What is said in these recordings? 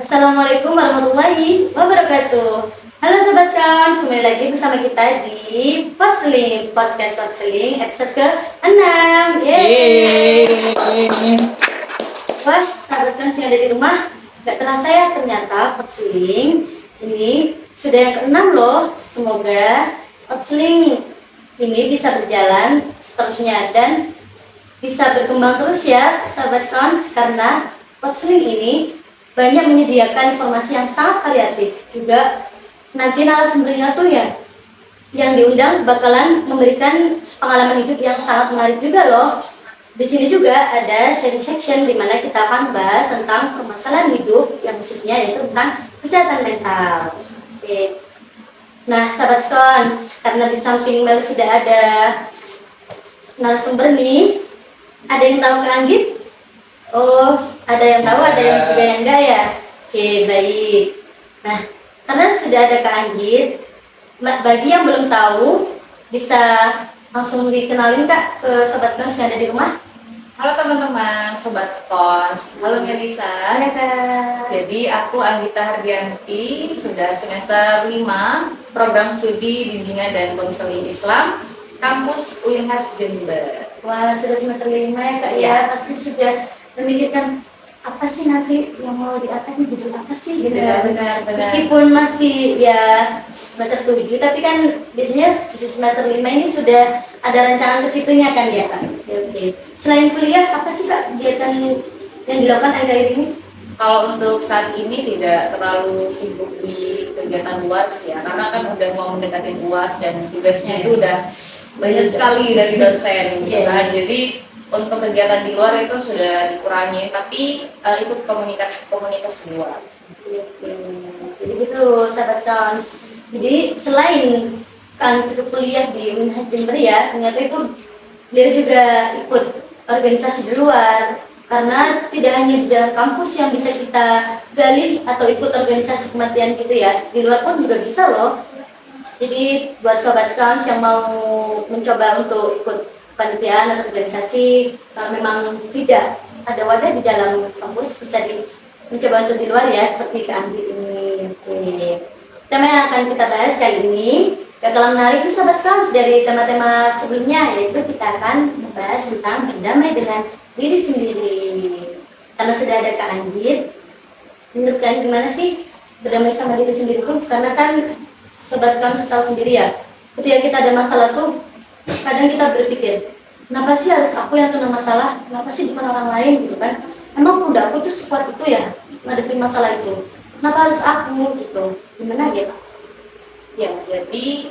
Assalamualaikum warahmatullahi wabarakatuh. Halo Sobat Kams, kembali lagi bersama kita di Potseling, Podcast Potseling episode ke-6. Yeay. Wah, sahabat Kams yang ada di rumah, gak terasa ya ternyata Potseling ini sudah yang ke-6 loh. Semoga Potseling ini bisa berjalan seterusnya dan bisa berkembang terus ya sahabat Kams, karena Potseling ini banyak menyediakan informasi yang sangat variatif. Juga nanti narasumbernya tuh ya yang diundang bakalan memberikan pengalaman hidup yang sangat menarik juga loh. Di sini juga ada sharing section di mana kita akan bahas tentang permasalahan hidup yang khususnya yaitu tentang kesehatan mental. Oke. Nah, sahabat Kons, karena di samping Mel sudah ada narasumber nih, ada yang tahu Kak Anggit? Oh, ada yang tahu, ada yang juga yang enggak ya? Oke, baik. Nah, karena sudah ada Kak Anggit, bagi yang belum tahu, bisa langsung dikenalin Kak ke Sobat Kons yang ada di rumah. Halo teman-teman, Sobat Kons. Halo Melisa. Halo Kak. Jadi aku Anggita Hardianti, sudah semester 5, program studi bimbingan dan konseling Islam, kampus Unhas Jember. Wah, sudah semester 5 ya Kak ya, pasti sudah memikirkan apa sih nanti yang mau diangkat nih, judul apa sih gitu. Benar. Meskipun masih ya semester 7, tapi kan biasanya semester 5 ini sudah ada rancangan ke situnya kan ya Kak. Oke. Selain kuliah, apa sih Kak kegiatan yang dilakukan akhir-akhir ini? Kalau untuk saat ini tidak terlalu sibuk di kegiatan luar sih ya, karena kan udah mau mendekati UAS dan tugasnya itu udah banyak sekali dari dosen gitu kan. Jadi untuk kegiatan di luar itu sudah dikurangi, tapi ikut komunitas di luar. Jadi gitu sahabat Kons. Jadi selain kan itu kuliah di Unhas Jember ya, ternyata itu beliau juga ikut organisasi di luar. Karena tidak hanya di dalam kampus yang bisa kita gali atau ikut organisasi kematian gitu ya, di luar pun juga bisa loh. Jadi buat sobat Kons yang mau mencoba untuk ikut panitiaan atau organisasi, kalau memang tidak ada wadah di dalam kampus, bisa mencoba untuk di luar ya, seperti Kak Andi ini. Oke. Tema yang akan kita bahas kali ini gak kalah menarik nih sobat Kons dari tema-tema sebelumnya, yaitu kita akan membahas tentang berdamai dengan diri sendiri. Karena sudah ada Kak Anggit, menurut kalian gimana sih berdamai sama diri sendiri tuh? Karena kan sobat Kons tahu sendiri ya, ketika kita ada masalah tuh kadang kita berpikir, kenapa sih harus aku yang kena masalah, kenapa sih bukan orang lain gitu kan? Emang udah aku tuh sekuat itu ya ngadepin masalah itu, kenapa harus aku gitu? Gimana ya Pak? Ya, jadi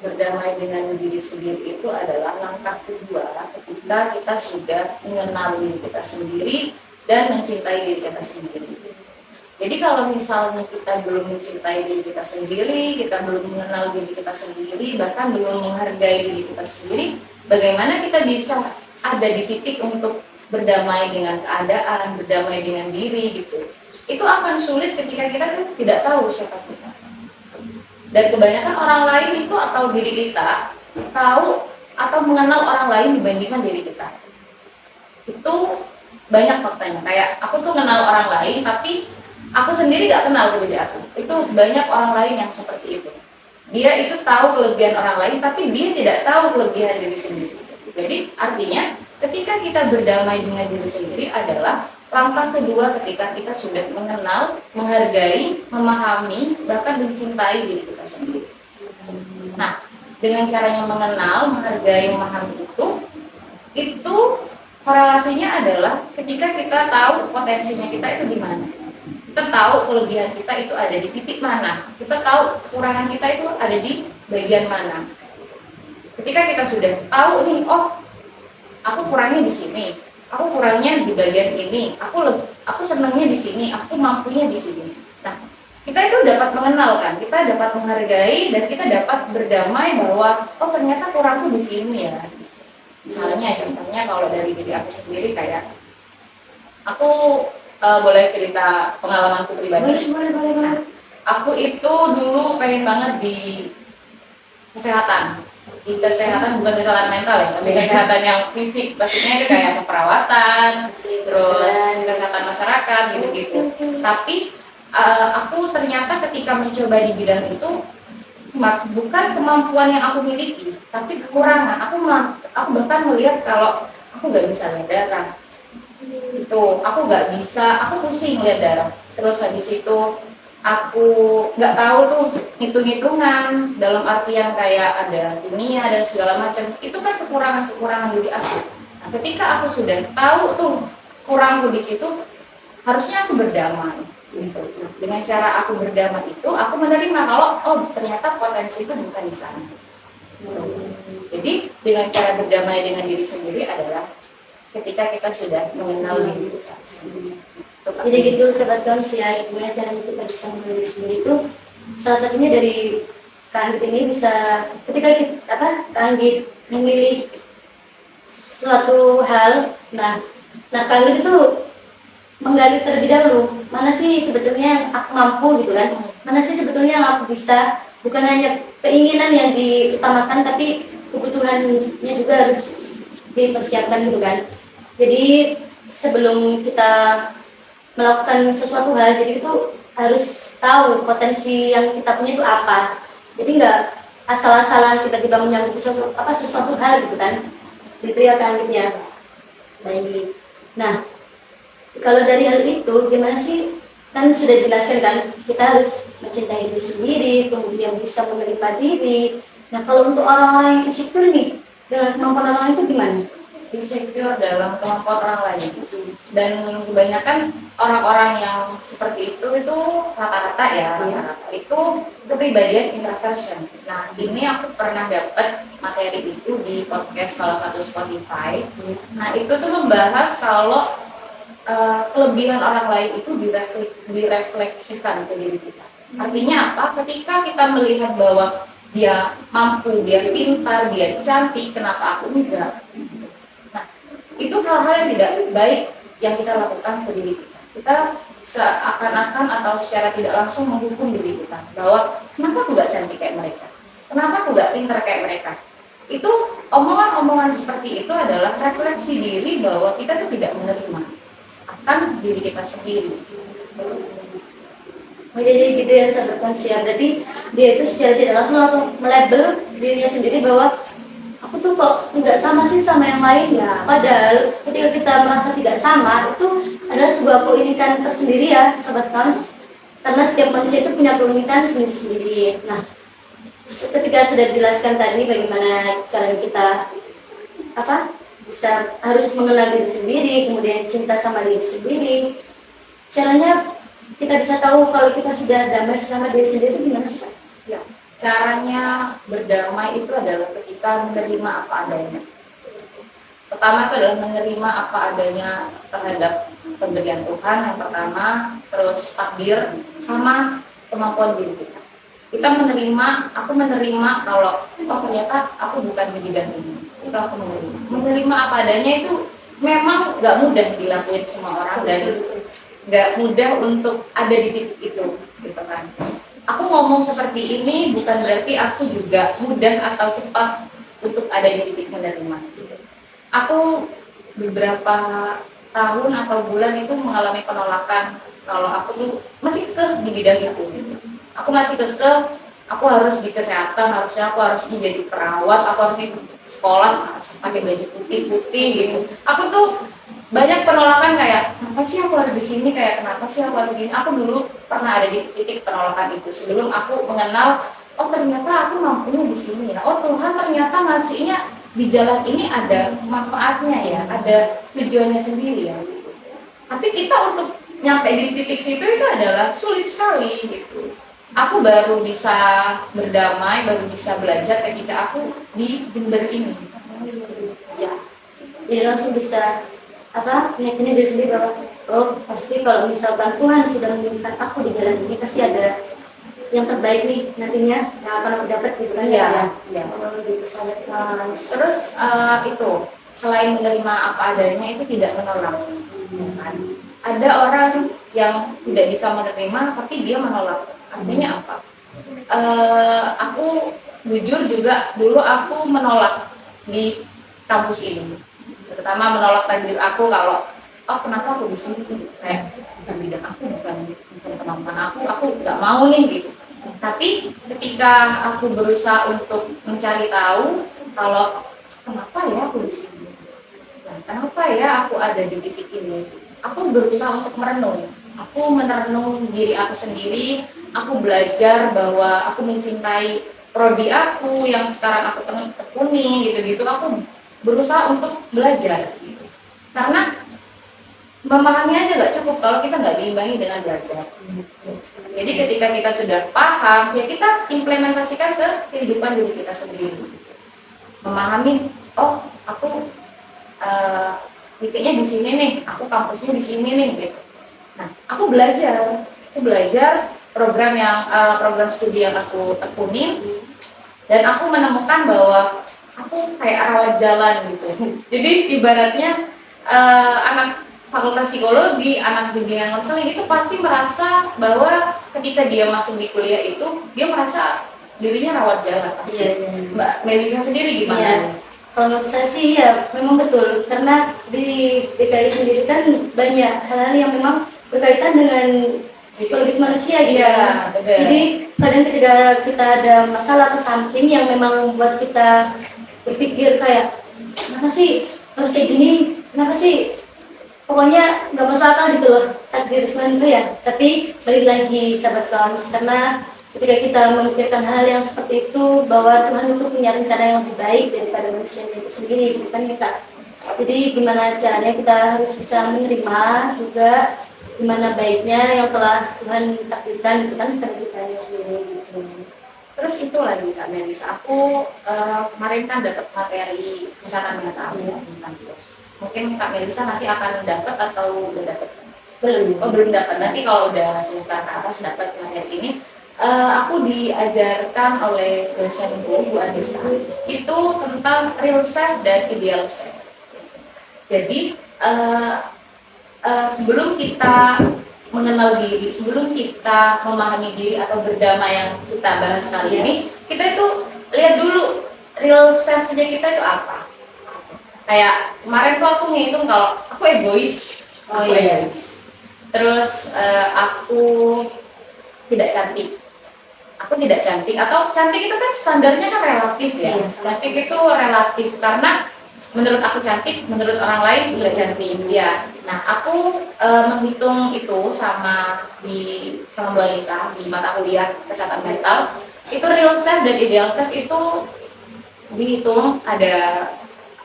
berdamai dengan diri sendiri itu adalah langkah kedua ketika kita sudah mengenal diri kita sendiri dan mencintai diri kita sendiri. Jadi kalau misalnya kita belum mencintai diri kita sendiri, kita belum mengenal diri kita sendiri, bahkan belum menghargai diri kita sendiri, bagaimana kita bisa ada di titik untuk berdamai dengan keadaan, berdamai dengan diri gitu. Itu akan sulit ketika kita tidak tahu siapa kita. Dan kebanyakan orang lain itu atau diri kita tahu atau mengenal orang lain dibandingkan diri kita. Itu banyak faktanya. Kayak aku tuh kenal orang lain tapi aku sendiri gak kenal ke diri aku. Itu banyak orang lain yang seperti itu. Dia itu tahu kelebihan orang lain tapi dia tidak tahu kelebihan diri sendiri. Jadi artinya ketika kita berdamai dengan diri sendiri adalah langkah kedua ketika kita sudah mengenal, menghargai, memahami, bahkan mencintai diri kita sendiri. Nah, dengan caranya mengenal, menghargai, memahami itu korelasinya adalah ketika kita tahu potensinya kita itu di mana. Kita tahu kelebihan kita itu ada di titik mana. Kita tahu kekurangan kita itu ada di bagian mana. Ketika kita sudah tahu nih, oh, aku kurangnya di sini. Aku kurangnya di bagian ini, aku senangnya di sini, aku mampunya di sini. Nah, kita itu dapat mengenal kan, kita dapat menghargai dan kita dapat berdamai bahwa oh ternyata kurangku di sini ya. Misalnya contohnya kalau dari diri aku sendiri kayak aku boleh cerita pengalamanku pribadi. Boleh. Nah, aku itu dulu pengen banget di kesehatan. di kesehatan, bukan kesehatan mental ya, tapi kesehatan yang fisik, maksudnya itu kayak keperawatan, terus kesehatan masyarakat gitu-gitu. Tapi aku ternyata ketika mencoba di bidang itu bukan kemampuan yang aku miliki, tapi kekurangan. Aku bahkan melihat kalau aku nggak bisa lihat darah, itu aku nggak bisa, aku pusing lihat darah. Terus habis itu aku nggak tahu tuh hitung-hitungan dalam artian kayak ada kimia dan segala macam. Itu kan kekurangan diri aku. Nah, ketika aku sudah tahu tuh kurangku di situ, harusnya aku berdamai gitu. Dengan cara aku berdamai itu, aku menerima kalau oh ternyata potensi itu bukan di sana. Jadi dengan cara berdamai dengan diri sendiri adalah ketika kita sudah mengenal diri kita sendiri. Jadi gitu sobat Kans ya, gimana caranya kita bisa mengenal diri sendiri itu salah satunya dari Kak Anggit ini bisa ketika kita, Kak Anggit memilih suatu hal, nah Kak Anggit itu menggali terlebih dahulu mana sih sebetulnya yang aku mampu gitu kan, mana sih sebetulnya yang aku bisa, bukan hanya keinginan yang diutamakan tapi kebutuhannya juga harus dipersiapkan gitu kan. Jadi sebelum kita melakukan sesuatu hal, jadi itu harus tahu potensi yang kita punya itu apa. Jadi nggak asal-asalan tiba-tiba menyambut sesuatu hal gitu kan, diberi alternatifnya. Baik. Nah, kalau dari hal itu gimana sih? Kan sudah dijelaskan kan, kita harus mencintai diri sendiri, kemudian bisa menerima diri. Nah, kalau untuk orang-orang yang insecure nih, dengan kemampuan orang itu gimana? Insecure dalam kemampuan orang lain. Dan kebanyakan orang-orang yang seperti itu rata-rata ya, rata-rata itu kepribadian introversion. Nah, ini aku pernah dapat materi itu di podcast salah satu Spotify. Nah, itu tuh membahas kalau kelebihan orang lain itu direfleksikan ke diri kita. Artinya apa? Ketika kita melihat bahwa dia mampu, dia pintar, dia cantik, kenapa aku enggak? Nah, itu hal-hal yang tidak baik yang kita lakukan ke diri kita. Kita seakan-akan atau secara tidak langsung menghukum diri kita bahwa kenapa aku enggak cantik kayak mereka? Kenapa aku enggak pintar kayak mereka? Itu omongan-omongan seperti itu adalah refleksi diri bahwa kita tuh tidak menerima akan diri kita sendiri. Jadi gitu ya sahabat Konsia, berarti dia itu secara tidak langsung melabel dirinya sendiri bahwa aku tuh kok nggak sama sih sama yang lain ya. Padahal ketika kita merasa tidak sama itu adalah sebuah keunikan tersendiri ya sahabat Kons. Karena setiap manusia itu punya keunikan sendiri-sendiri. Nah, ketika sudah dijelaskan tadi bagaimana cara kita bisa harus mengenal diri sendiri, kemudian cinta sama diri sendiri. Caranya kita bisa tahu kalau kita sudah damai sama diri sendiri itu gimana sih Pak? Ya, caranya berdamai itu adalah ketika menerima apa adanya. Pertama itu adalah menerima apa adanya terhadap pemberian Tuhan yang pertama, terus takdir sama kemampuan diri kita. Kita aku menerima kalau oh ternyata aku bukan di bidang ini. Itu aku menerima apa adanya itu memang nggak mudah dilakuin semua orang dan nggak mudah untuk ada di titik itu, gitu kan. Aku ngomong seperti ini bukan berarti aku juga mudah atau cepat untuk ada di titik menerima. Aku beberapa tahun atau bulan itu mengalami penolakan kalau aku tuh masih kekeh di bidang itu. Aku masih kekeh, aku harus di kesehatan, harusnya aku harus menjadi perawat, aku harus di sekolah harus pakai baju putih-putih gitu. Aku tuh banyak penolakan kayak kenapa sih aku harus di sini, kayak kenapa sih aku harus di sini. Aku dulu pernah ada di titik penolakan itu sebelum aku mengenal oh ternyata aku mampunya di sini ya. Oh Tuhan ternyata ngasihnya di jalan ini ada manfaatnya ya, ada tujuannya sendiri ya. Gitu. Tapi kita untuk nyampe di titik situ itu adalah sulit sekali gitu. Aku baru bisa berdamai, baru bisa belajar ketika aku di Jember ini. Ya, Jadi langsung bisa meyakini diri sendiri bahwa oh pasti kalau misalkan Tuhan sudah mengirimkan aku di jalan ini pasti ada yang terbaik nih nantinya yang akan aku dapat gitu kan ya. Terus itu selain menerima apa adanya itu tidak menolak. Ada orang yang tidak bisa menerima tapi dia menolak. Artinya apa? Aku jujur juga dulu aku menolak di kampus ini, terutama menolak takdir aku kalau oh kenapa aku di sini, kayak bukan bidang aku, bukan kemampuan aku nggak mau nih gitu. Tapi ketika aku berusaha untuk mencari tahu kalau kenapa ya aku di sini, nah, kenapa ya aku ada di titik ini, aku berusaha untuk merenung. Aku merenung diri aku sendiri, aku belajar bahwa aku mencintai prodi aku yang sekarang aku tekuni gitu-gitu. Aku berusaha untuk belajar gitu. Karena memahami aja nggak cukup kalau kita nggak diimbangi dengan belajar. Jadi ketika kita sudah paham, ya kita implementasikan ke kehidupan diri kita sendiri. Memahami, oh aku titiknya di sini nih, aku kampusnya di sini nih gitu. Nah, aku belajar program studi yang aku tekuni, dan aku menemukan bahwa aku kayak rawat jalan gitu. Jadi ibaratnya anak fakultas psikologi, anak bimbingan konseling itu pasti merasa bahwa ketika dia masuk di kuliah itu dia merasa dirinya rawat jalan pasti. Mbak Melisa sendiri gimana? Iya. Kalau menurut saya sih ya memang betul, karena di DKI sendiri kan banyak hal-hal yang memang berkaitan dengan psikologis manusia gitu. Iya, betul. Jadi kadang ketika kita ada masalah atau something yang memang membuat kita berpikir kayak kenapa sih harus kayak gini, kenapa sih pokoknya nggak masuk akal gitu loh takdir Tuhan itu ya. Tapi balik lagi sahabat kawan, karena ketika kita memikirkan hal yang seperti itu bahwa Tuhan itu punya rencana yang lebih baik daripada manusia itu sendiri, gitu kan kita. Jadi gimana caranya kita harus bisa menerima juga gimana baiknya yang telah Tuhan takdirkan itu kan pada kita sendiri gitu. Terus itu lagi Kak Melisa, aku kemarin kan dapat materi kesehatan mental ya tentang itu. Mungkin Kak Melisa nanti akan dapat atau udah dapat? Belum. Oh belum dapat. Nanti kalau udah semester ke atas dapat materi ini, aku diajarkan oleh dosenku Bu Anissa itu tentang real self dan ideal self. Jadi sebelum kita mengenal diri, sebelum kita memahami diri atau berdamai yang kita bahas kali ini, kita itu lihat dulu real self-nya kita itu apa. Kayak kemarin tuh aku ngitung kalau aku egois, egois. Terus aku tidak cantik. Aku tidak cantik, atau cantik itu kan standarnya kan relatif ya. Cantik itu relatif karena menurut aku cantik, menurut orang lain juga cantik ya. Nah, aku menghitung itu sama Mbak Lisa di mata kuliah kesehatan mental. Itu real self dan ideal self itu dihitung, ada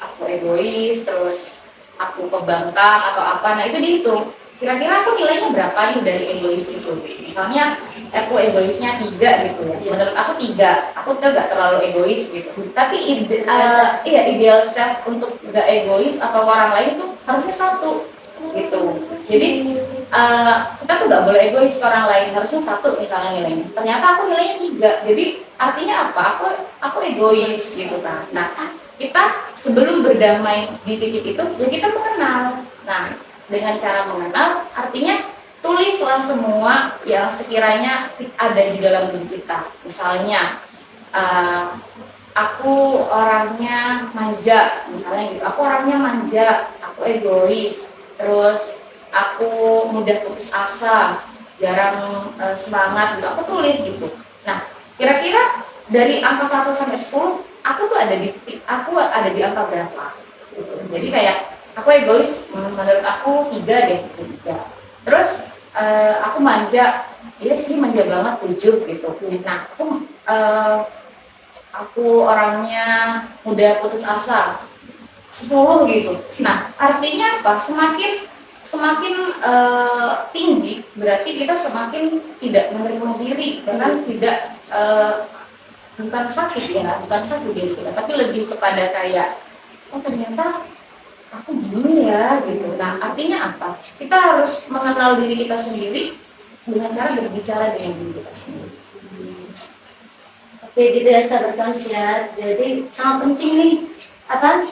aku egois, terus aku pembangkang atau apa. Nah, itu dihitung. Kira-kira aku nilainya berapa nih dari egois itu? Misalnya aku egoisnya 3 gitu ya. Menurut aku 3, aku tuh gak terlalu egois gitu. Tapi ideal self untuk gak egois atau orang lain itu harusnya 1 gitu. Jadi kita tuh gak boleh egois ke orang lain, harusnya 1 misalnya nilainya. Ternyata aku nilainya 3. Jadi artinya apa? Aku egois gitu kan. Nah, kita sebelum berdamai di titik itu ya kita mengenal. Nah, dengan cara mengenal artinya tulislah semua yang sekiranya ada di dalam diri kita. Misalnya aku orangnya manja, misalnya gitu. Aku orangnya manja, aku egois, terus aku mudah putus asa, jarang semangat gitu. Aku tulis gitu. Nah, kira-kira dari angka 1 sampai 10 aku tuh ada di titik, aku ada di angka berapa gitu. Jadi kayak aku egois, menurut aku 3 deh, 3. Terus aku manja, iya sih manja banget 7 gitu. Nah, aku orangnya mudah putus asa 10 gitu. Nah, artinya apa? Semakin tinggi berarti kita semakin tidak menerima diri, bahkan tidak bukan sakit ya, bukan sakit diri kita, tapi lebih kepada kayak oh ternyata aku gini ya gitu. Nah, artinya apa? Kita harus mengenal diri kita sendiri dengan cara berbicara dengan diri kita sendiri. Oke gitu ya sahabat konsiat. Jadi sangat penting nih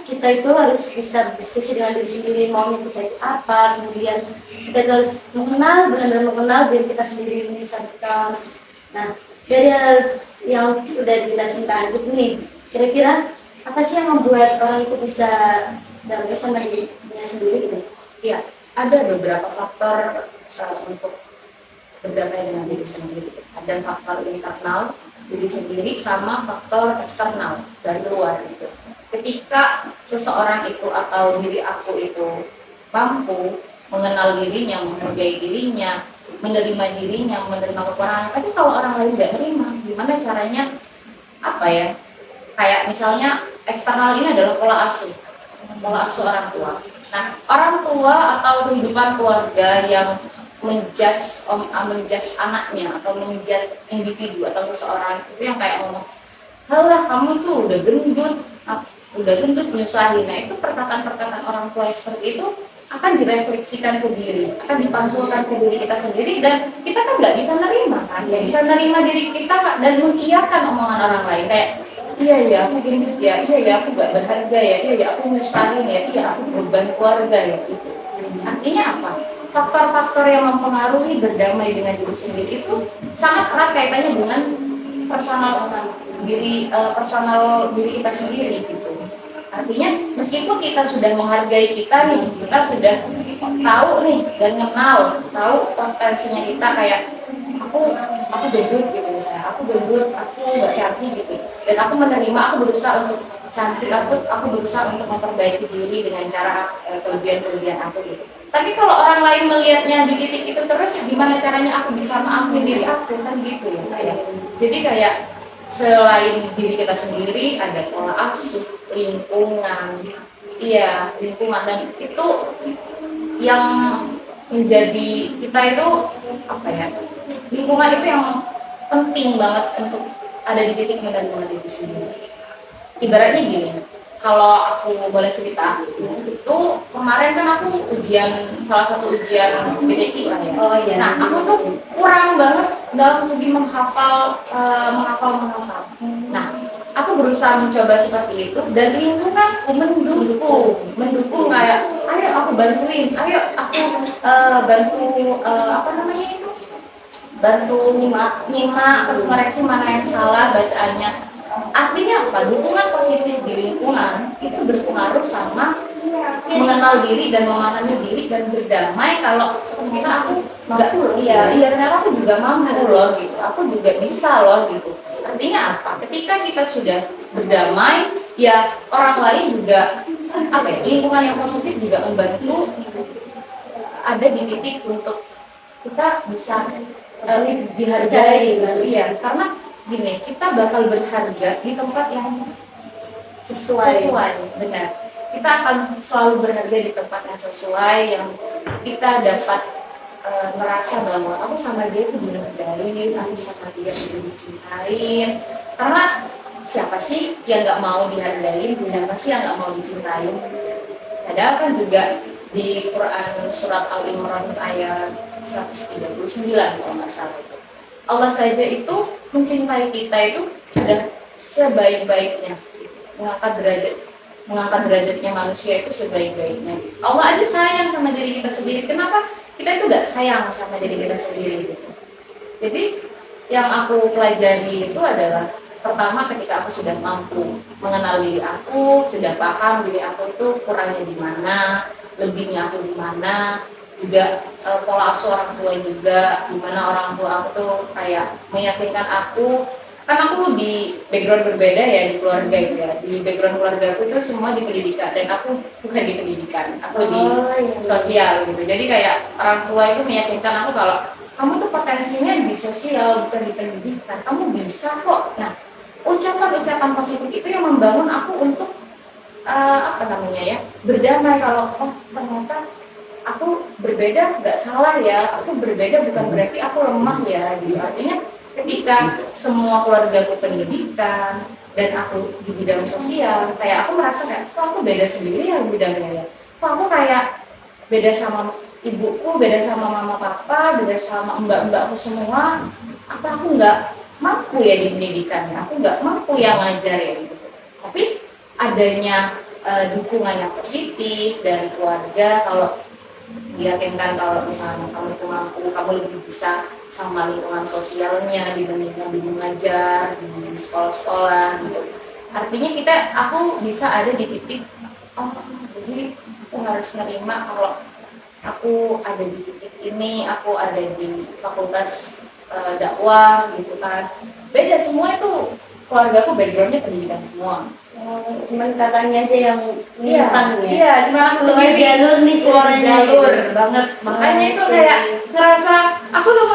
kita itu harus bisa berdiskusi dengan diri sendiri, maunya kita itu apa, kemudian kita harus mengenal, benar-benar mengenal diri kita sendiri ini sahabat kons. Nah, dari hal yang sudah dijelasin Kak Adit nih, kira-kira apa sih yang membuat orang itu bisa damai sama dirinya sendiri gitu? Iya, ada beberapa faktor untuk berdamai dengan diri sendiri. Ada faktor internal diri sendiri sama faktor eksternal dari luar gitu. Ketika seseorang itu atau diri aku itu mampu mengenal dirinya, menghargai dirinya, menerima dirinya, menerima kekurangan. Tapi kalau orang lain nggak terima, gimana caranya? Apa ya? Kayak misalnya eksternal ini adalah pola asuh orang tua. Nah, orang tua atau kehidupan keluarga yang menjudge anaknya atau menjudge individu atau seseorang itu yang kayak ngomong, halah kamu tuh udah gendut nyusahin. Nah, itu perkataan-perkataan orang tua seperti itu akan direfleksikan ke diri, akan dipantulkan ke diri kita sendiri, dan kita kan nggak bisa nerima kan, nggak bisa nerima diri kita dan mengiyakan omongan orang lain kayak, iya ya aku gendut ya, iya ya aku gak berharga ya, iya ya aku nyusahin ya, iya aku beban keluarga ya gitu. Artinya apa? Faktor-faktor yang mempengaruhi berdamai dengan diri sendiri itu sangat erat kaitannya dengan personal diri kita sendiri gitu. Artinya meskipun kita sudah menghargai kita nih, kita sudah tahu nih dan tahu potensinya kita kayak aku gendut gitu misalnya, aku gendut, aku nggak cantik gitu, dan aku menerima, aku berusaha untuk cantik, aku berusaha untuk memperbaiki diri dengan cara kelebihan-kelebihan aku gitu. Tapi kalau orang lain melihatnya di titik itu terus, gimana caranya aku bisa maafin diri aku kan gitu ya kayak. Jadi kayak selain diri kita sendiri ada pola asuh, lingkungan, iya lingkungan, dan itu yang menjadi kita itu apa ya, lingkungan itu yang penting banget untuk ada di titik menerima diri sendiri. Ibaratnya gini, kalau aku boleh cerita, itu kemarin kan aku salah satu ujian PDI lah ya. Oh iya. Nah, aku tuh kurang banget dalam segi menghafal. Nah, aku berusaha mencoba seperti itu, dan lingkunganku mendukung kayak, ayo aku bantuin, ayo aku bantu apa namanya itu, bantu nyimak terus koreksi mana yang salah bacaannya. Artinya apa? Dukungan positif di lingkungan itu berpengaruh sama mengenal diri dan memahami diri dan berdamai kalau ternyata aku nggak, iya ternyata aku juga mampu loh gitu, aku juga bisa loh gitu. Artinya apa? Ketika kita sudah berdamai, ya orang lain juga apa ya, lingkungan yang positif juga membantu ada di titik untuk kita bisa dihargai gitu. Iya, karena gini, kita bakal berharga di tempat yang sesuai, benar. Kita akan selalu berharga di tempat yang sesuai, yang kita dapat merasa bahwa aku sama dia itu dihargai, aku sama dia itu dicintain. Karena siapa sih yang nggak mau dihargai, siapa sih yang nggak mau dicintain? Padahal kan juga di Quran surat Al-Imran ayat 139 kalau nggak salah itu, Allah saja itu mencintai kita itu sudah sebaik-baiknya, mengangkat derajatnya manusia itu sebaik-baiknya. Allah aja sayang sama diri kita sendiri, kenapa kita itu nggak sayang sama diri kita sendiri gitu. Jadi yang aku pelajari itu adalah, pertama ketika aku sudah mampu mengenal diri aku, sudah paham diri aku itu kurangnya di mana, lebihnya aku di mana, juga pola asuh orang tua juga, gimana orang tua aku tuh kayak meyakinkan aku, kan aku di background berbeda ya di keluarga gitu ya, di background keluarga aku itu semua di pendidikan dan aku bukan di pendidikan, aku di sosial gitu. Jadi kayak orang tua itu meyakinkan aku kalau kamu tuh potensinya di sosial bukan di pendidikan, kamu bisa kok. Nah, ucapan-ucapan positif itu yang membangun aku untuk apa namanya ya, berdamai kalau oh ternyata aku berbeda nggak salah ya, aku berbeda bukan berarti aku lemah ya gitu. Artinya ketika semua keluargaku pendidikan dan aku di bidang sosial, kayak aku merasa kayak kok aku beda sendiri ya bidangnya ya, kok aku kayak beda sama ibuku, beda sama mama papa, beda sama mbak-mbakku semua, apa aku nggak mampu ya di pendidikannya, aku nggak mampu ya ngajar ya gitu. Tapi adanya dukungan yang positif dari keluarga, kalau diyakinkan kalau misalnya kamu itu mampu, kamu lebih bisa sama lingkungan sosialnya dibandingkan di mengajar di sekolah-sekolah gitu. Artinya aku bisa ada di titik, oh jadi aku harus nerima kalau aku ada di titik ini, aku ada di fakultas dakwah gitu kan. Beda semua itu, keluargaku backgroundnya pendidikan semua. Cuman katanya aja yang Iya, nyimpang ya. iya, cuma aku Keluar sendiri jalur nih keluar ceritanya jalur gitu. banget. Makanya itu Oke. kayak ngerasa aku tuh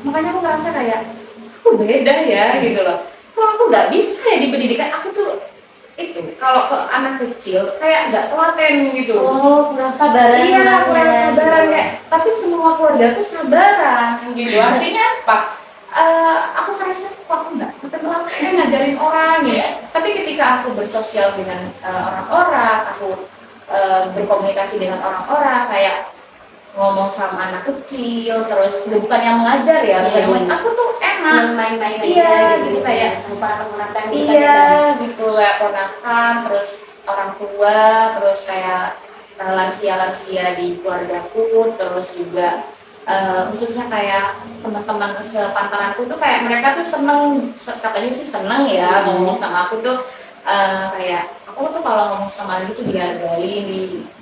makanya aku ngerasa kayak aku beda ya gitu loh. Kalau aku nggak bisa ya di pendidikan, aku tuh itu kalau ke anak kecil kayak nggak telaten gitu. Oh, kurang sabaran. Iya, kurang anaknya, sabaran gitu. kayak, tapi semua keluarga tuh sabaran gitu. Artinya apa? Aku ngerasa kok aku nggak ketemu ngajarin orang ya. Tapi ketika aku bersosial dengan orang-orang, aku berkomunikasi dengan orang-orang, kayak ngomong sama anak kecil, terus bukan yang mengajar ya, bukan yang aku tuh enak. Main-main Iya, aja gitu kayak sama ponakan gitu kan. iya gitu kayak ponakan, terus orang tua, terus kayak lansia-lansia di keluargaku, terus juga khususnya kayak teman-teman sepantaranku tuh kayak mereka tuh seneng, katanya sih seneng ya ngomong sama aku tuh, kayak aku tuh kalau ngomong sama dia tuh dihargai,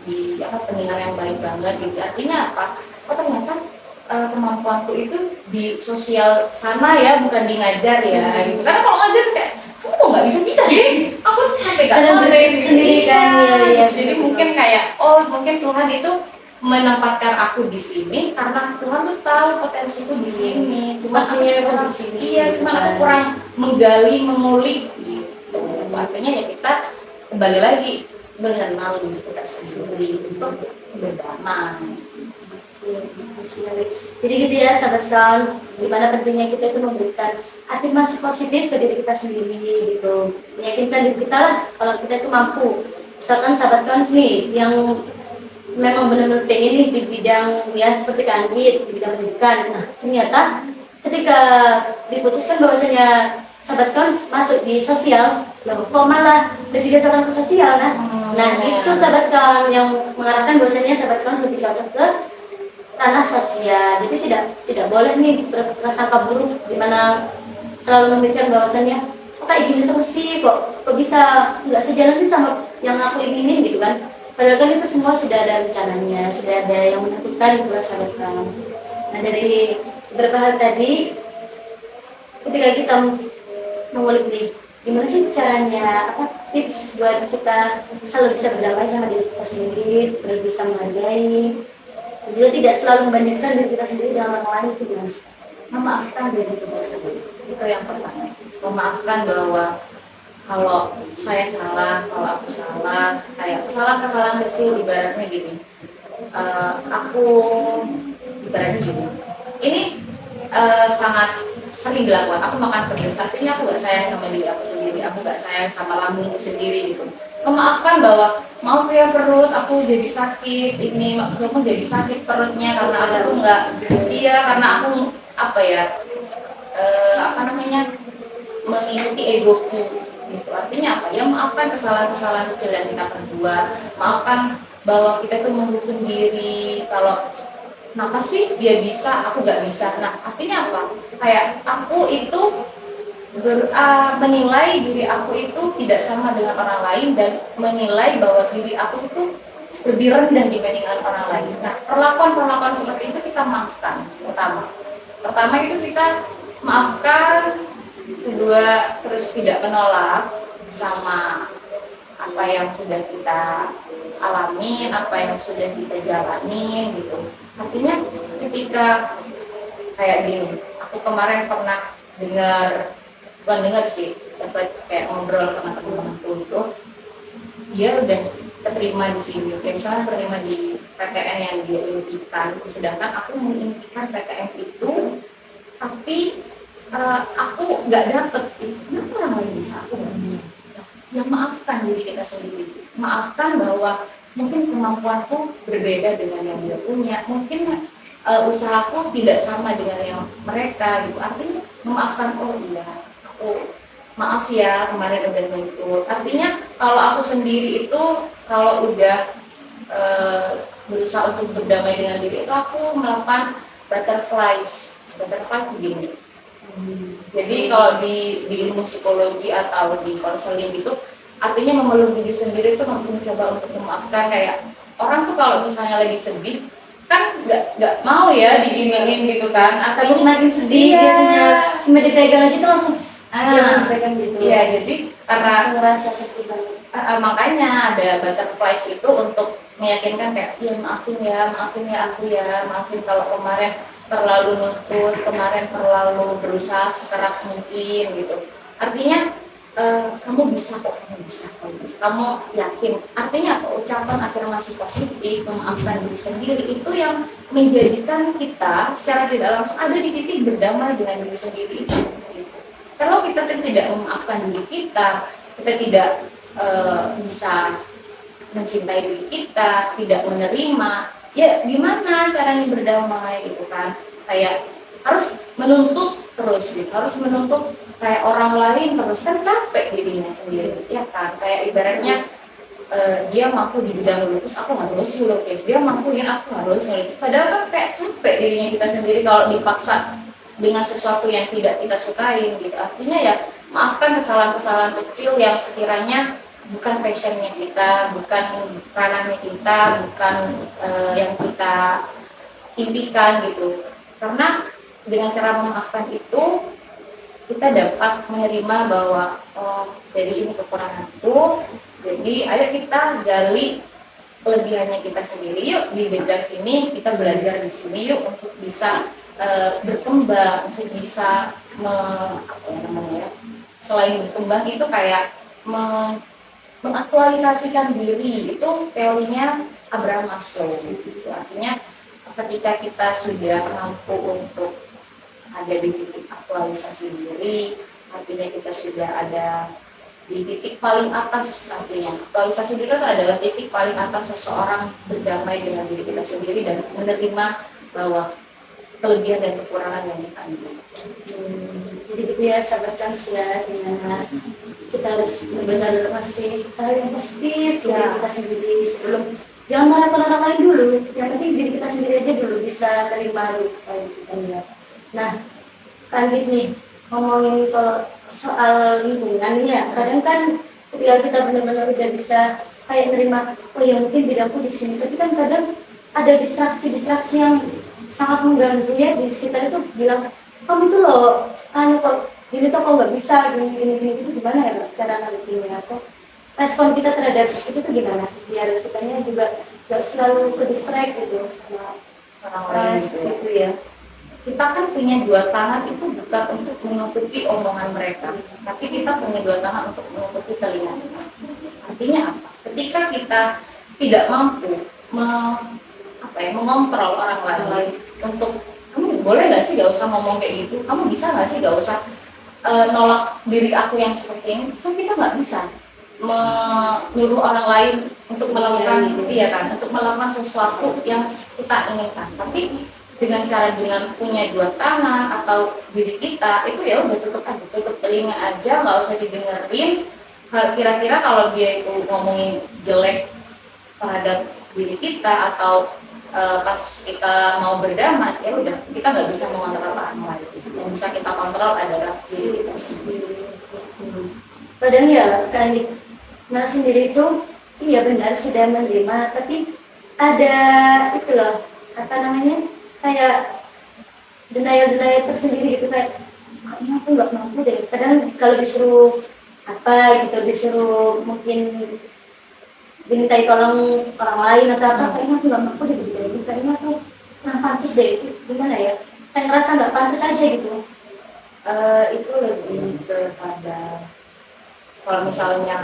di apa pendengar yang baik banget gitu. Artinya apa? Oh ternyata kemampuanku itu di sosial sana ya, bukan di ngajar ya gitu. Karena kalau ngajar tuh kayak kamu kok nggak bisa sih, aku tuh sampai gak Kadang tahu berpikir sendiri kan, iya, jadi betul. mungkin kayak oh mungkin Tuhan itu menempatkan aku di sini karena Tuhan tuh tahu potensiku di sini. Cuma aku Pastinya memang kurang, di sini, iya gitu cuma kan. aku kurang menggali, mengulik gitu. Artinya ya kita kembali lagi mengenal diri kita sendiri untuk berdamai. Iya, betul sekali. Jadi gitu ya sahabat sekalian, gimana pentingnya kita itu memberikan afirmasi positif ke diri kita sendiri gitu, meyakinkan diri kita lah kalau kita itu mampu. Misalkan sahabat sekalian nih yang memang benar-benar pengen nih di bidang ya seperti Kak Anggit, di bidang pendidikan. Nah ternyata ketika diputuskan bahwasanya sahabat sekalian masuk di sosial, loh kok malah lebih cocok ke sosial nah. Nah itu sahabat sekalian yang mengarahkan bahwasanya sahabat sekalian lebih cocok ke ranah sosial. Jadi tidak boleh nih berprasangka buruk di mana selalu memikirkan bahwasannya kok kayak gini terus sih, kok bisa nggak sejalan sih sama yang aku inginin gitu kan. Padahal kan itu semua sudah ada rencananya, sudah ada yang menentukan gitu lah sahabat kamu. Nah dari beberapa hal tadi, ketika kita mengulik nih, gimana sih caranya, apa tips buat kita selalu bisa berdamai sama diri kita sendiri, terus bisa menghargai, juga tidak selalu membandingkan diri kita sendiri dengan orang lain, itu gimana sih? Memaafkan diri kita sendiri itu yang pertama. Memaafkan bahwa kalau saya salah, kalau aku salah, kayak kesalahan-kesalahan kecil ibaratnya gini. Aku ibaratnya gini. Ini sangat sering dilakukan. Aku makan pedas, artinya aku gak sayang sama diri aku sendiri. Aku gak sayang sama lambungku sendiri gitu. Memaafkan bahwa maaf ya perut, aku jadi sakit ini, aku jadi sakit perutnya karena aku tuh nggak, iya karena aku apa ya, apa namanya, mengikuti egoku gitu. Artinya apa ya, maafkan kesalahan-kesalahan kecil yang kita perbuat, maafkan bahwa kita tuh menghukum diri kalau kenapa sih dia bisa aku nggak bisa. Nah artinya apa, kayak aku itu menilai diri aku itu tidak sama dengan orang lain dan menilai bahwa diri aku itu lebih rendah dibandingkan orang lain. Nah perlakuan-perlakuan seperti itu kita maafkan. Pertama itu kita maafkan, kedua terus tidak menolak sama apa yang sudah kita alami, apa yang sudah kita jalani gitu. Artinya ketika kayak gini, aku kemarin pernah dengar, bukan dengar sih, dapat kayak ngobrol sama teman-temanku itu, dia udah keterima di sini, kayak misalnya keterima di PTN yang dia impikan, sedangkan aku mengimpikan PTN itu, tapi aku nggak dapet. Kenapa orang lain bisa, aku nggak bisa? Ya maafkan diri kita sendiri, maafkan bahwa mungkin kemampuanku berbeda dengan yang dia punya, mungkin usahaku tidak sama dengan yang mereka gitu. Artinya memaafkan, oh iya aku maaf ya kemarin udah begitu. Artinya kalau aku sendiri itu kalau udah berusaha untuk berdamai dengan diri itu, aku melakukan butterflies butterfly begini. Jadi kalau di ilmu psikologi atau di konseling itu artinya memeluk diri sendiri itu mencoba untuk memaafkan. Kayak orang tuh kalau misalnya lagi sedih kan nggak mau ya diginiin gitu kan, Takut artinya makin sedih, iya. biasanya cuma dipegang aja tuh langsung dipegang gitu. Iya, jadi karena langsung ngerasa sakit banget. makanya ada butterflies itu untuk meyakinkan kayak ya maafin ya aku ya, maafin kalau kemarin terlalu nuntut, kemarin terlalu berusaha sekeras mungkin gitu. Artinya kamu bisa kok, kamu yakin. Artinya apa? Ucapan afirmasi positif, memaafkan diri sendiri itu yang menjadikan kita secara tidak langsung ada di titik berdamai dengan diri sendiri itu. Kalau kita tidak memaafkan diri kita tidak bisa mencintai diri kita, tidak menerima, ya gimana caranya berdamai gitu kan? Kayak harus menuntut terus gitu, harus menuntut kayak orang lain terus, kan capek dirinya sendiri, ya kan? Kayak ibaratnya dia mampu di bidang lulus, aku harus lulus, dia mampu ya aku harus lulus. Padahal kan kayak capek dirinya kita sendiri kalau dipaksa dengan sesuatu yang tidak kita sukai gitu. Artinya ya maafkan kesalahan-kesalahan kecil yang sekiranya bukan passionnya kita, bukan ranahnya kita, bukan yang kita impikan gitu. Karena dengan cara memaafkan itu kita dapat menerima bahwa oh jadi ini kekuranganku, jadi ayo kita gali kelebihannya kita sendiri, yuk di bidang sini kita belajar di sini yuk untuk bisa berkembang, untuk bisa selain berkembang itu kayak mengaktualisasikan diri. Itu teorinya Abraham Maslow gitu. Artinya ketika kita sudah mampu untuk ada di titik aktualisasi diri, artinya kita sudah ada di titik paling atas. Artinya aktualisasi diri itu adalah titik paling atas seseorang berdamai dengan diri kita sendiri dan menerima bahwa kelebihan dan kekurangan yang kita miliki. Jadi gitu ya sahabat kansnya, dimana kita harus benar-benar masih hal yang positif dari kita sendiri sebelum jangan marahkan orang lain dulu, yang penting diri kita sendiri aja dulu bisa terima gitu. Nah, lanjut nih ngomongin kalau soal lingkungan ya, kadang kan ketika kita benar-benar udah bisa kayak nerima oh ya mungkin bidangku di sini, tapi kan kadang ada distraksi-distraksi yang sangat mengganggu ya di sekitar itu bilang kamu itu loh kok gini tuh kok nggak bisa gini itu gimana ya cara ngadepinnya atau respon kita terhadap itu tuh gimana biar kitanya juga nggak selalu ke distract gitu sama Orang lain gitu ya. Kita kan punya dua tangan itu bukan untuk menutupi omongan mereka, tapi kita punya dua tangan untuk menutupi telinga. Artinya apa? Ketika kita tidak mampu mengontrol orang lain untuk kamu boleh nggak sih nggak usah ngomong kayak gitu, kamu bisa nggak sih nggak usah nolak diri aku yang seperti ini. Kan kita nggak bisa menyuruh orang lain untuk melakukan untuk melakukan sesuatu yang kita inginkan. Tapi dengan punya dua tangan atau diri kita itu ya udah tutup telinga aja, nggak usah didengerin. Kira-kira kalau dia itu ngomongin jelek terhadap diri kita atau pas kita mau berdamai, ya udah kita nggak bisa mengontrol orang lain. Yang bisa kita kontrol adalah diri kita sendiri. Padahal ya kan Nah sendiri itu iya benar sudah menerima, tapi ada itu loh apa namanya kayak denial tersendiri gitu kayak kayaknya aku nggak mampu deh. Kadang kalau disuruh apa gitu disuruh mungkin dimintai tolong orang lain atau apa kayaknya aku nggak mampu deh gitu. Kayaknya aku kurang pantas deh itu gimana ya? Kayak ngerasa nggak pantas aja gitu. Itu lebih kepada kalau misalnya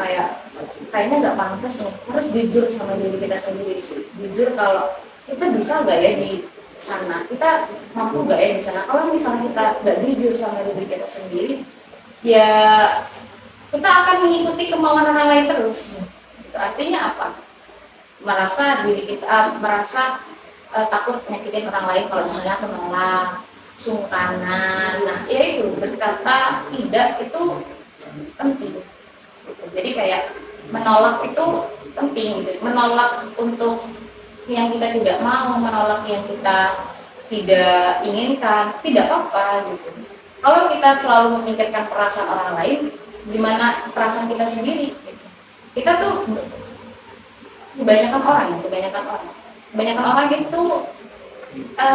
kayaknya nggak pantas nih, harus jujur sama diri kita sendiri sih. Jujur kalau kita bisa nggak ya di sana, kita mampu nggak ya di sana. Kalau misalnya kita nggak jujur sama diri kita sendiri, ya kita akan mengikuti kemauan orang lain terus. Itu artinya apa? Merasa takut nyakitin orang lain kalau misalnya aku menolak, sungkanan. Nah, ya itu berkata tidak itu penting. Jadi kayak menolak itu penting gitu. Menolak untuk yang kita tidak mau, menolak yang kita tidak inginkan, tidak apa-apa gitu. Kalau kita selalu memikirkan perasaan orang lain, gimana perasaan kita sendiri? Gitu. Kita tuh kebanyakan orang itu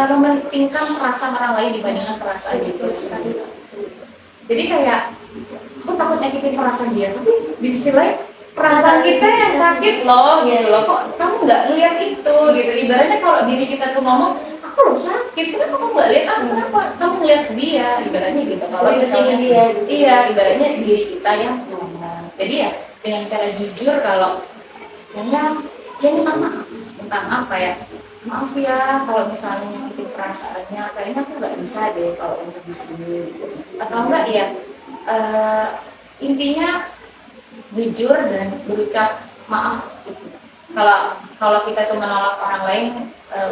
mementingkan perasaan orang lain dibandingkan perasaan diri sendiri. Jadi kayak aku takut nyakitin perasaan dia, tapi di sisi lain perasaan kita yang sakit loh gitu loh, kok kamu nggak ngeliat itu gitu. Ibaratnya kalau diri kita tuh ngomong aku loh sakit, kenapa kamu nggak lihat aku, kenapa kamu ngeliat dia, ibaratnya gitu. Kalau misalnya dia iya, ibaratnya diri kita yang ngomong. Jadi ya dengan cara jujur, kalau ya minta maaf kayak maaf ya kalau misalnya nyakitin perasaannya, kayaknya aku nggak bisa deh kalau untuk di sini gitu. Atau enggak ya intinya jujur dan berucap maaf gitu. Kalau kita tuh menolak orang lain,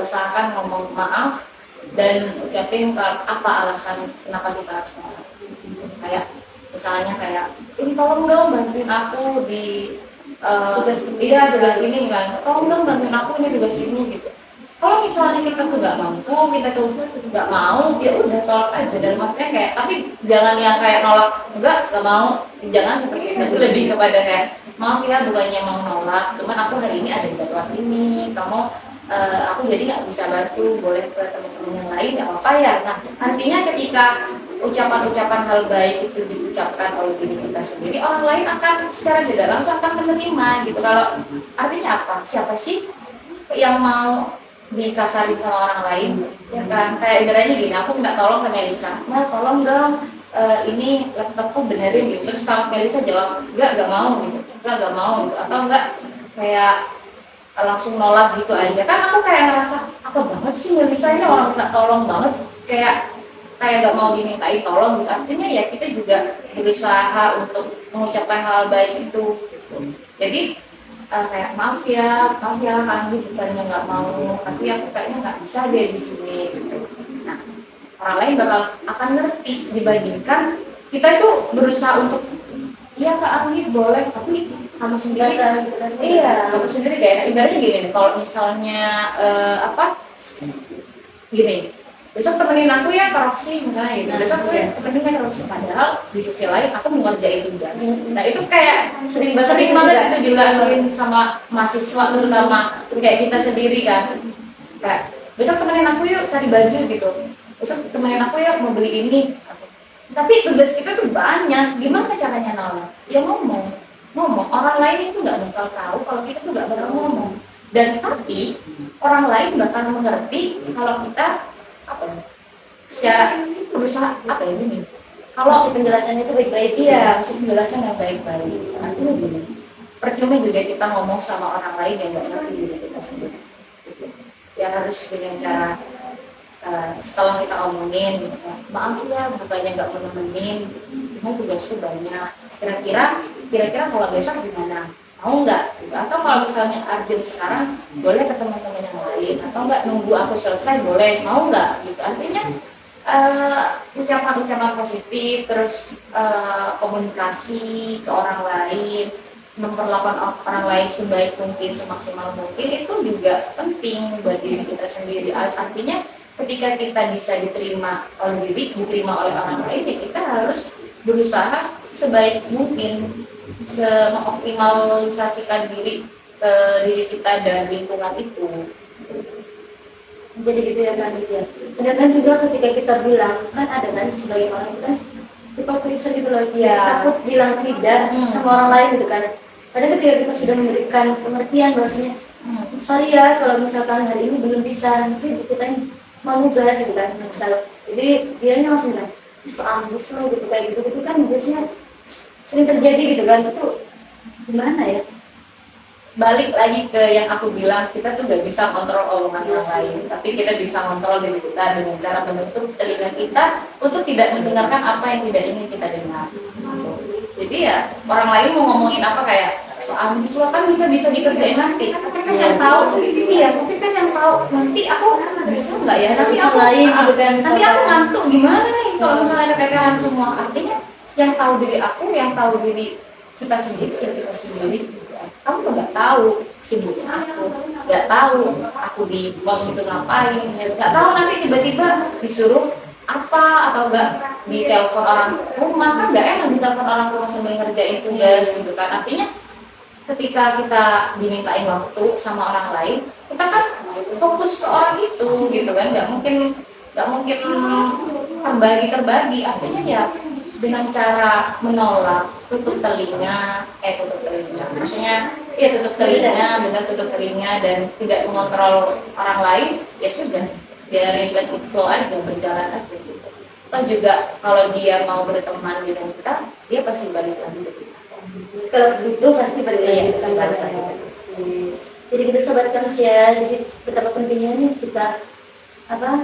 usahakan ngomong maaf dan ucapin apa alasan kenapa kita harus menolak. Kayak misalnya kayak ini tolong dong bantuin aku di tugas ini, bilang tolong dong bantuin aku ini tugas ini gitu. Kalau misalnya kita tuh nggak mampu, kita tuh nggak mau, ya udah tolak aja. Dan maksudnya kayak, tapi jangan yang kayak nolak nggak mau, jangan seperti itu. Lebih kepada kayak maaf ya, bukannya mau nolak, cuman aku hari ini ada jadwal ini, kamu aku jadi nggak bisa bantu, boleh ke teman-teman yang lain nggak apa-apa ya. Nah artinya ketika ucapan-ucapan hal baik itu diucapkan oleh diri kita sendiri, orang lain akan secara tidak langsung akan menerima gitu. Kalau artinya apa? Siapa sih yang mau dikasarin sama orang lain, ya kan? Kayak ibaratnya gini, aku minta tolong ke Melisa, Mel tolong dong ini laptopku benerin gitu. Terus kalau Melisa jawab nggak mau gitu, nggak mau gitu. Atau enggak kayak langsung nolak gitu aja, kan aku kayak ngerasa apa banget sih Melisa ini, orang minta tolong banget, kayak gak mau dimintai tolong gitu. Artinya ya kita juga berusaha untuk mengucapkan hal baik itu gitu. Jadi kayak maaf ya Kang, bukannya nggak mau, tapi aku kayaknya nggak bisa deh di sini gitu. Nah orang lain bakal akan ngerti dibandingkan kita itu berusaha untuk iya Kak Anggi boleh, tapi kamu sendiri iya kamu sendiri gak enak. Ibaratnya gini nih, kalau misalnya gini, besok temenin aku ya ke Roxy misalnya gitu, besok aku ya temenin ke Roxy, padahal di sisi lain aku mau ngerjain tugas. Nah itu kayak sering banget itu dilakuin sama mahasiswa, terutama kayak kita sendiri kan, kayak besok temenin aku yuk cari baju gitu, besok temenin aku ya mau beli ini, tapi tugas kita tuh banyak, gimana caranya nolak? Ya ngomong orang lain itu nggak bakal tahu kalau kita tuh nggak bakal ngomong. Dan tapi orang lain bakal mengerti kalau kita secara berusaha ini. Kalau masih penjelasannya itu baik-baik, iya masih penjelasan yang baik-baik. Artinya gini, percuma juga kita ngomong sama orang lain yang nggak ngerti diri kita sendiri. Ya harus dengan cara setelah kita omongin gitu, maaf ya bukannya nggak mau nemenin, cuma tugasku banyak, kira-kira kalau besok gimana, mau nggak gitu. Atau kalau misalnya urgent sekarang boleh ke teman-teman yang lain, atau nggak nunggu aku selesai boleh, mau nggak gitu. Artinya ucapan-ucapan positif, terus komunikasi ke orang lain, memperlakukan orang lain sebaik mungkin, semaksimal mungkin, itu juga penting buat diri kita sendiri. Artinya ketika kita bisa diterima oleh orang lain, ya kita harus berusaha sebaik mungkin, mengoptimalisasikan diri kita dan lingkungan itu. jadi gitu ya kan gitu ya. Dan juga ketika kita bilang, kan ada kan sebagai orang itu kan hipokrisir gitu loh, takut bilang tidak sama orang lain gitu kan. Padahal ketika kita sudah memberikan pengertian bahwasanya sorry ya kalau misalkan hari ini belum bisa, nanti kita mau nugas gitu kan, misal. Jadi dianya langsung bilang so ambis lo gitu, kayak gitu kan biasanya sering terjadi gitu kan. Itu gimana ya, balik lagi ke yang aku bilang, kita tuh gak bisa kontrol omongan orang lain, tapi kita bisa kontrol diri kita dengan cara menutup telinga kita untuk tidak mendengarkan apa yang tidak ingin kita dengar. Jadi ya orang lain mau ngomongin apa kayak so ambis lo, kan bisa dikerjain nanti, tapi kan yang tahu tapi kan yang tahu nanti aku bisa nggak ya, nanti aku ngantuk gimana nih kalau misalnya keteteran semua. Artinya yang tahu diri aku, yang tahu diri kita sendiri ya kita sendiri. Kamu tuh nggak tahu sibuknya nggak tahu aku di pos itu ngapain, nggak tahu nanti tiba-tiba disuruh apa atau enggak di telepon orang rumah, kan nggak enak di telepon orang rumah sambil ngerjain tugas gitu kan. Artinya ketika kita dimintain waktu sama orang lain, kita kan fokus ke orang itu gitu kan, nggak mungkin terbagi. Artinya ya dengan cara menolak, tutup telinga, maksudnya ya tutup telinga, benar tutup telinga dan tidak mengontrol orang lain, ya sudah biarin let it flow aja, berjalan aja gitu. Toh juga kalau dia mau berteman dengan kita, dia pasti balik lagi ke kita. Kalau butuh pasti balik lagi Iya, ke pasti balik lagi. Jadi kita sobat ya, jadi betapa pentingnya nih kita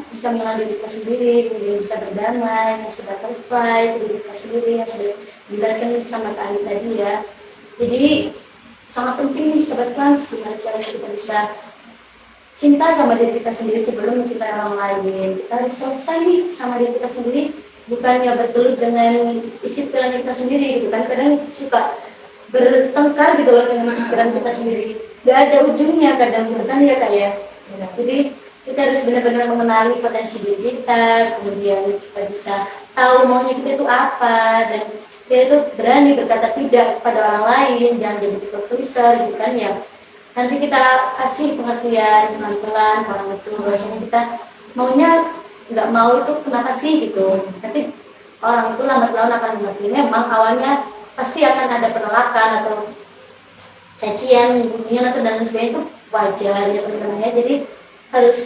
bisa mengenal diri kita sendiri, kemudian bisa berdamai, yang sudah terfight diri kita sendiri, yang sudah dijelaskan sama Kak Ali tadi ya. Jadi sangat penting nih sobat Trans, gimana cara kita bisa cinta sama diri kita sendiri sebelum mencintai orang lain. Kita harus selesai nih sama diri kita sendiri, bukannya bergelut dengan isi pikiran kita sendiri gitu kan. Kadang suka bertengkar gitu loh dengan isi pikiran kita sendiri, gak ada ujungnya kadang gitu kan ya Kak ya. Jadi kita harus benar-benar mengenali potensi diri kita, kemudian kita bisa tahu maunya kita itu apa, dan kita itu berani berkata tidak pada orang lain, jangan jadi people pleaser gitu kan ya. Nanti kita kasih pengertian pelan-pelan orang itu, bahwasanya kita maunya nggak mau itu kenapa sih gitu. Nanti orang itu lambat laun akan mengerti. Memang awalnya pasti akan ada penolakan atau cacian, hubungan atau dan sebagainya, itu wajar ya sebenarnya. Jadi harus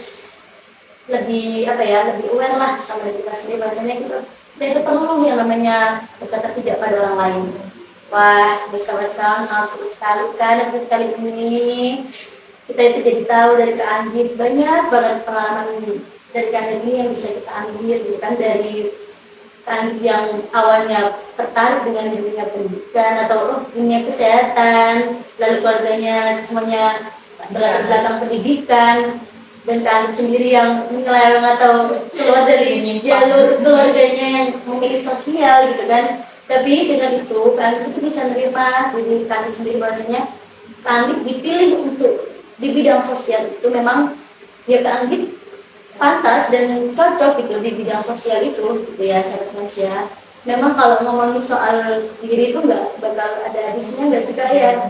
lebih lebih aware lah sama diri kita sendiri, bahwasanya kita itu perlu yang namanya berkata tidak pada orang lain. Wah, bersama sekarang sangat seru sekali kan episode kali ini. Kita itu jadi tahu dari Kak Anggit banyak banget pengalaman dari Kak Anggit ini yang bisa kita ambil gitu kan, dari Kak Anggit yang awalnya tertarik dengan dunia pendidikan atau dunia kesehatan, lalu keluarganya semuanya berlatar belakang pendidikan, dan Kak Anggit sendiri yang menyeleweng atau keluar dari jalur keluarganya yang memilih sosial gitu kan. Tapi dengan itu Kak Anggit itu bisa menerima diri Kak Anggit sendiri, bahwasanya Kak Anggit dipilih untuk di bidang sosial itu memang ya Kak Anggit pantas dan cocok gitu di bidang sosial itu gitu ya sahabat manusia. Memang kalau ngomongin soal diri itu nggak bakal ada habisnya, nggak sih Kak ya?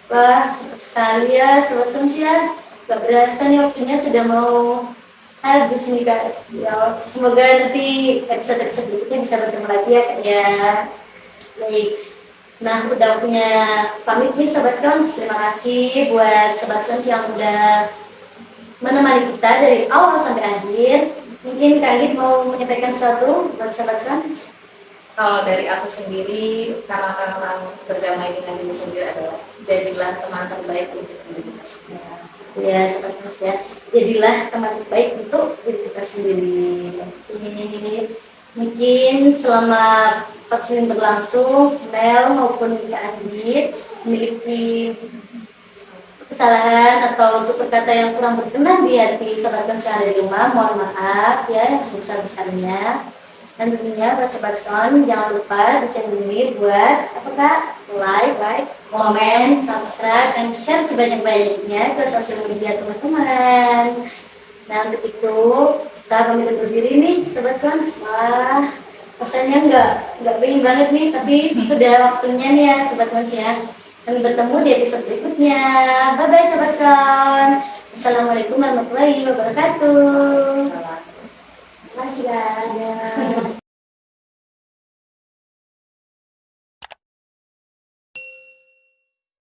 Wah, cepat sekali ya sahabat manusia. Gak berasa nih waktunya sudah mau habis nih Kak. Ya, semoga nanti episode-episode berikutnya bisa bertemu lagi ya Kak ya. Baik. Nah, udah waktunya pamit nih Sobat Kons. Terima kasih buat Sobat Kons yang udah menemani kita dari awal sampai akhir. Mungkin Kak Anggit mau menyampaikan sesuatu buat Sobat Kons? Kalau dari aku sendiri, karena berdamai dengan diri sendiri adalah jadilah teman terbaik untuk diri kita sendiri. Ya, Sobat Kons ya. Jadilah teman terbaik untuk diri kita sendiri. Mungkin selama vaksin berlangsung, Mel maupun Kak Anggit memiliki kesalahan atau untuk berkata yang kurang berkenan di hati Sobat Kons yang ada di rumah, mohon maaf ya yang sebesar-besarnya. Dan tentunya buat Sobat Kons jangan lupa di channel ini buat like, komen, subscribe, dan share sebanyak-banyaknya ke sosial media teman-teman. Nah untuk itu kita pamit undur diri nih Sobat Kons. Wah, rasanya nggak pengen banget nih, tapi sudah waktunya nih ya Sobat Kons ya. Kami bertemu di episode berikutnya. Bye bye Sobat Kons. Assalamualaikum warahmatullahi wabarakatuh. Terima kasih ya.